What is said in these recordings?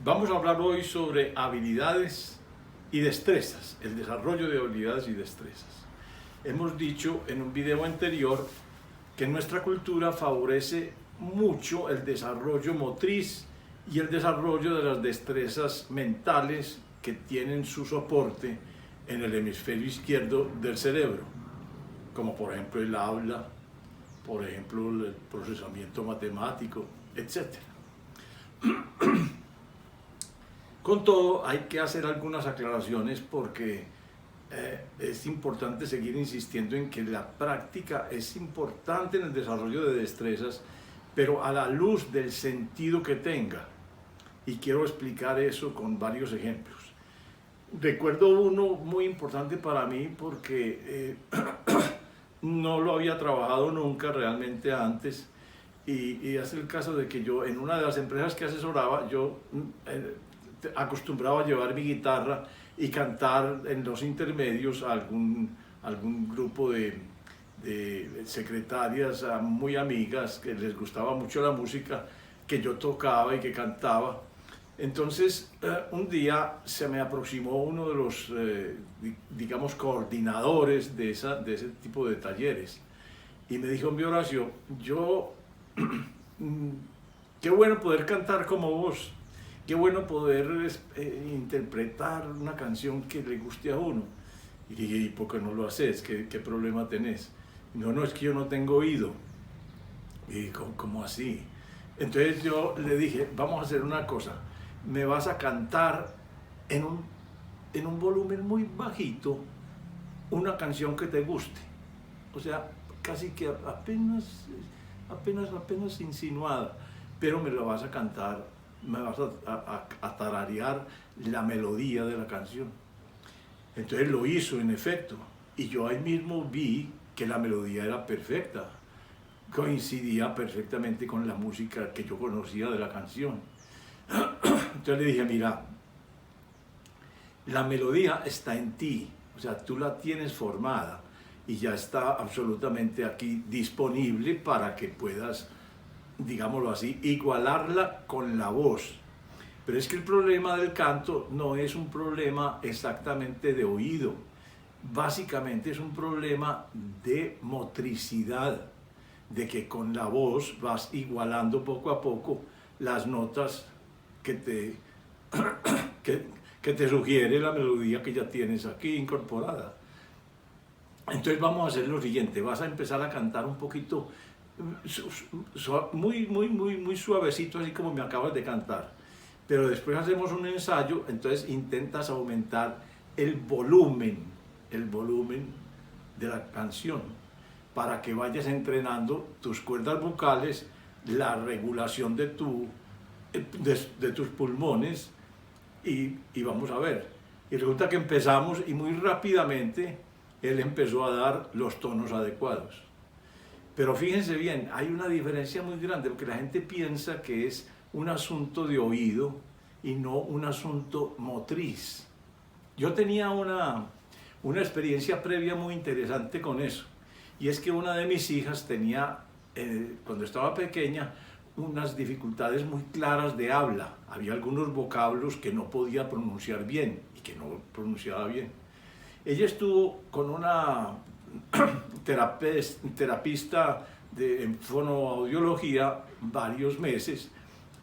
Vamos a hablar hoy sobre habilidades y destrezas, el desarrollo de habilidades y destrezas. Hemos dicho en un video anterior que nuestra cultura favorece mucho el desarrollo motriz y el desarrollo de las destrezas mentales que tienen su soporte en el hemisferio izquierdo del cerebro, como por ejemplo el habla, por ejemplo el procesamiento matemático, etc. Con todo, hay que hacer algunas aclaraciones porque es importante seguir insistiendo en que la práctica es importante en el desarrollo de destrezas, pero a la luz del sentido que tenga. Y quiero explicar eso con varios ejemplos. Recuerdo uno muy importante para mí porque no lo había trabajado nunca realmente antes, y es el caso de que yo en una de las empresas que asesoraba, yo acostumbraba a llevar mi guitarra y cantar en los intermedios a algún grupo de secretarias muy amigas que les gustaba mucho la música que yo tocaba y que cantaba. Entonces, un día se me aproximó uno de los, digamos, coordinadores de ese tipo de talleres y me dijo: "Hombre, Horacio, qué bueno poder cantar como vos, qué bueno poder interpretar una canción que le guste a uno". Y dije: "¿Y por qué no lo haces? ¿Qué problema tenés?". No, es que yo no tengo oído". Y ¿cómo así? Entonces yo le dije: "Vamos a hacer una cosa, me vas a cantar en un volumen muy bajito una canción que te guste, o sea, casi que apenas insinuada, pero me la vas a cantar, me vas a tararear la melodía de la canción". Entonces lo hizo en efecto, y yo ahí mismo vi que la melodía era perfecta, coincidía perfectamente con la música que yo conocía de la canción. Entonces le dije: "Mira, la melodía está en ti, o sea, tú la tienes formada y ya está absolutamente aquí disponible para que puedas, digámoslo así, igualarla con la voz. Pero es que el problema del canto no es un problema exactamente de oído, básicamente es un problema de motricidad, de que con la voz vas igualando poco a poco las notas que te sugiere la melodía que ya tienes aquí incorporada". Entonces vamos a hacer lo siguiente: vas a empezar a cantar un poquito, muy suavecito, así como me acabas de cantar, pero después hacemos un ensayo. Entonces intentas aumentar el volumen de la canción para que vayas entrenando tus cuerdas vocales, la regulación de tus pulmones, y vamos a ver. Y resulta que empezamos y muy rápidamente él empezó a dar los tonos adecuados. Pero fíjense bien, hay una diferencia muy grande, porque la gente piensa que es un asunto de oído y no un asunto motriz. Yo tenía una experiencia previa muy interesante con eso, y es que una de mis hijas tenía, cuando estaba pequeña, unas dificultades muy claras de habla. Había algunos vocablos que no podía pronunciar bien y que no pronunciaba bien. Ella estuvo con una terapista en fonoaudiología varios meses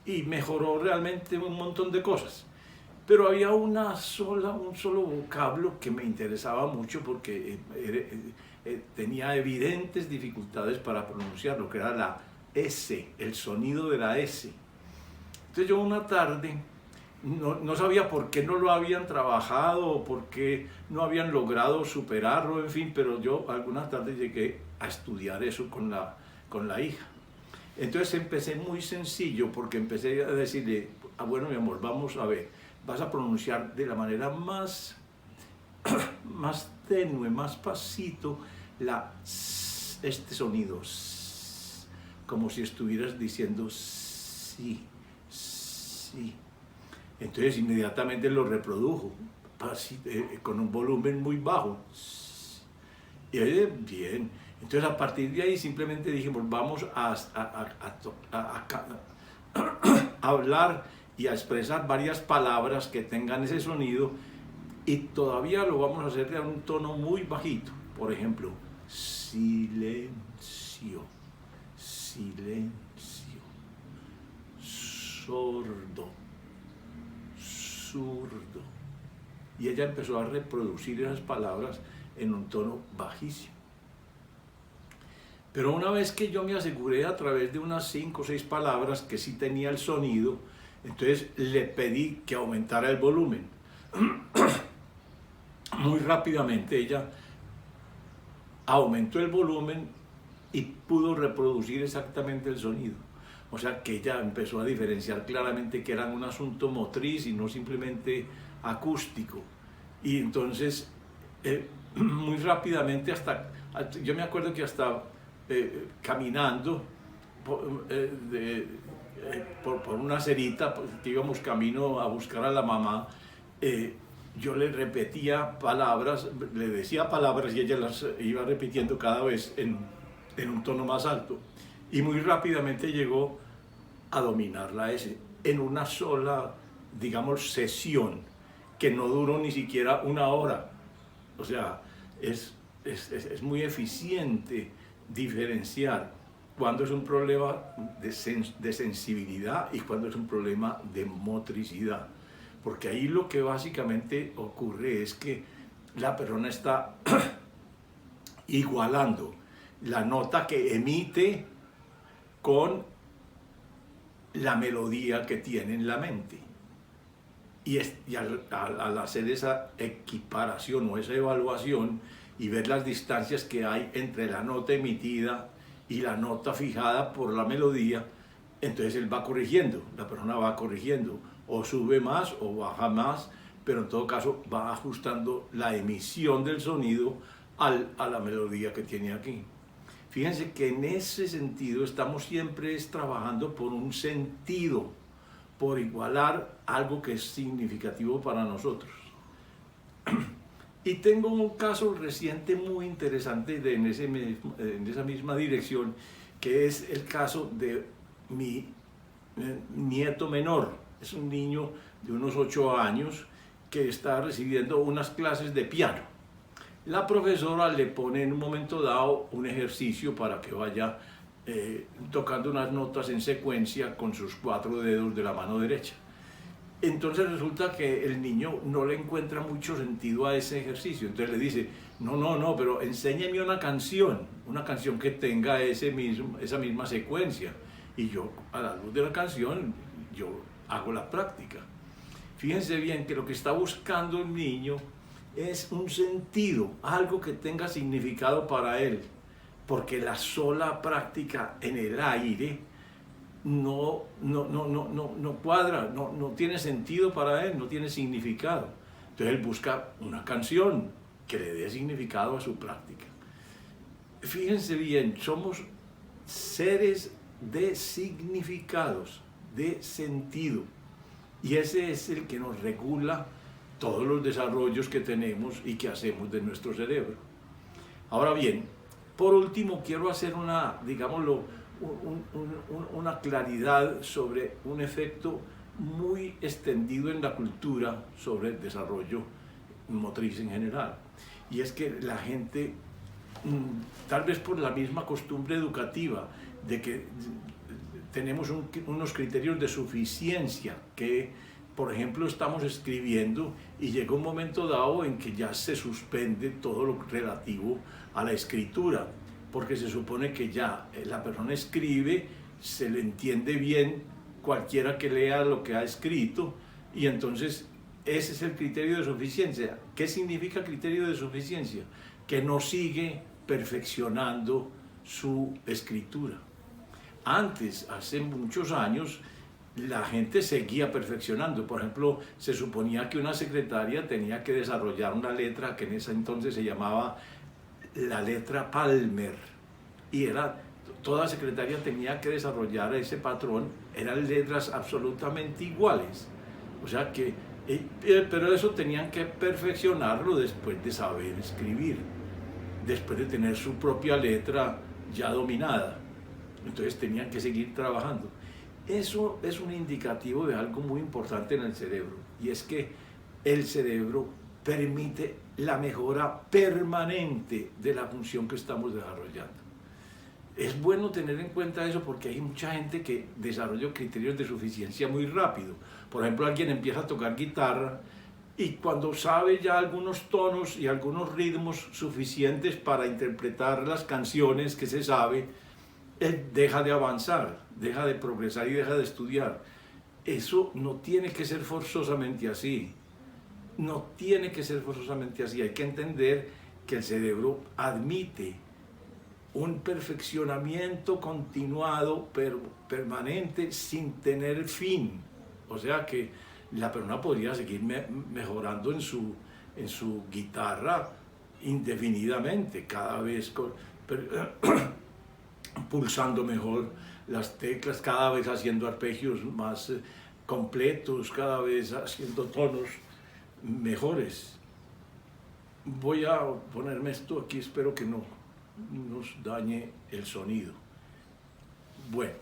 y mejoró realmente un montón de cosas. Pero había un solo vocablo que me interesaba mucho porque tenía evidentes dificultades para pronunciarlo, que era la S, el sonido de la S. Entonces yo una tarde, no sabía por qué no lo habían trabajado o por qué no habían logrado superarlo, en fin, pero yo algunas tardes llegué a estudiar eso con la hija. Entonces empecé muy sencillo, porque empecé a decirle: bueno, mi amor, vamos a ver, vas a pronunciar de la manera más tenue, más pasito, este sonido, como si estuvieras diciendo sí, sí. Entonces inmediatamente lo reprodujo, con un volumen muy bajo. Y oye, bien. Entonces a partir de ahí simplemente dijimos: vamos a hablar y a expresar varias palabras que tengan ese sonido, y todavía lo vamos a hacer a un tono muy bajito. Por ejemplo, silencio, silencio, sordo, zurdo. Y ella empezó a reproducir esas palabras en un tono bajísimo. Pero una vez que yo me aseguré a través de unas 5 o 6 palabras que sí tenía el sonido, entonces le pedí que aumentara el volumen. Muy rápidamente ella aumentó el volumen y pudo reproducir exactamente el sonido. O sea que ella empezó a diferenciar claramente que era un asunto motriz y no simplemente acústico. Y entonces, muy rápidamente, yo me acuerdo que hasta caminando por una acerita, que íbamos camino a buscar a la mamá, yo le repetía palabras, le decía palabras y ella las iba repitiendo cada vez en un tono más alto. Y muy rápidamente llegó a dominar la S en una sola, digamos, sesión, que no duró ni siquiera 1 hora. O sea, es muy eficiente diferenciar cuando es un problema de sensibilidad y cuando es un problema de motricidad. Porque ahí lo que básicamente ocurre es que la persona está igualando la nota que emite con la melodía que tiene en la mente. Y al hacer esa equiparación o esa evaluación y ver las distancias que hay entre la nota emitida y la nota fijada por la melodía, entonces él va corrigiendo, la persona va corrigiendo, o sube más o baja más, pero en todo caso va ajustando la emisión del sonido a la melodía que tiene aquí. Fíjense que en ese sentido estamos siempre trabajando por un sentido, por igualar algo que es significativo para nosotros. Y tengo un caso reciente muy interesante en esa misma dirección, que es el caso de mi nieto menor. Es un niño de unos 8 años que está recibiendo unas clases de piano. La profesora le pone en un momento dado un ejercicio para que vaya tocando unas notas en secuencia con sus 4 dedos de la mano derecha. Entonces resulta que el niño no le encuentra mucho sentido a ese ejercicio. Entonces le dice, no, pero enséñeme una canción que tenga esa misma secuencia. Y yo, a la luz de la canción, yo hago la práctica. Fíjense bien que lo que está buscando el niño es un sentido, algo que tenga significado para él, porque la sola práctica en el aire no cuadra, no tiene sentido para él, no tiene significado. Entonces él busca una canción que le dé significado a su práctica. Fíjense bien, somos seres de significados, de sentido, y ese es el que nos regula todos los desarrollos que tenemos y que hacemos de nuestro cerebro. Ahora bien, por último quiero hacer una claridad sobre un efecto muy extendido en la cultura sobre el desarrollo motriz en general. Y es que la gente, tal vez por la misma costumbre educativa, de que tenemos unos criterios de suficiencia que, por ejemplo, estamos escribiendo y llega un momento dado en que ya se suspende todo lo relativo a la escritura, porque se supone que ya la persona escribe, se le entiende bien cualquiera que lea lo que ha escrito, y entonces ese es el criterio de suficiencia. ¿Qué significa criterio de suficiencia? Que no sigue perfeccionando su escritura. Antes, hace muchos años, la gente seguía perfeccionando. Por ejemplo, se suponía que una secretaria tenía que desarrollar una letra que en ese entonces se llamaba la letra Palmer, y toda secretaria tenía que desarrollar ese patrón. Eran letras absolutamente iguales, o sea que, pero eso tenían que perfeccionarlo después de saber escribir, después de tener su propia letra ya dominada. Entonces tenían que seguir trabajando. Eso es un indicativo de algo muy importante en el cerebro, y es que el cerebro permite la mejora permanente de la función que estamos desarrollando. Es bueno tener en cuenta eso porque hay mucha gente que desarrolla criterios de suficiencia muy rápido. Por ejemplo, alguien empieza a tocar guitarra y cuando sabe ya algunos tonos y algunos ritmos suficientes para interpretar las canciones que se sabe, él deja de avanzar, deja de progresar y deja de estudiar. Eso no tiene que ser forzosamente así. No tiene que ser forzosamente así. Hay que entender que el cerebro admite un perfeccionamiento continuado, permanente, sin tener fin. O sea que la persona podría seguir mejorando en su guitarra indefinidamente, cada vez pulsando mejor las teclas, cada vez haciendo arpegios más completos, cada vez haciendo tonos mejores. Voy a ponerme esto aquí, espero que no nos dañe el sonido. Bueno,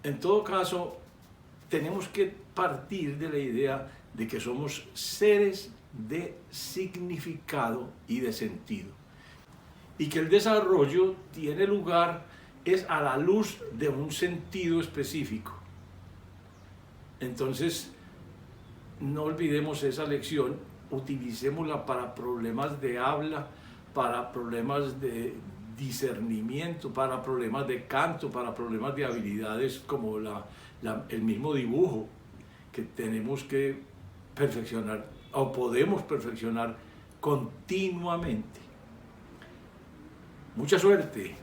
en todo caso, tenemos que partir de la idea de que somos seres de significado y de sentido, y que el desarrollo tiene lugar es a la luz de un sentido específico. Entonces, no olvidemos esa lección, utilicémosla para problemas de habla, para problemas de discernimiento, para problemas de canto, para problemas de habilidades como el mismo dibujo, que tenemos que perfeccionar o podemos perfeccionar continuamente. Mucha suerte.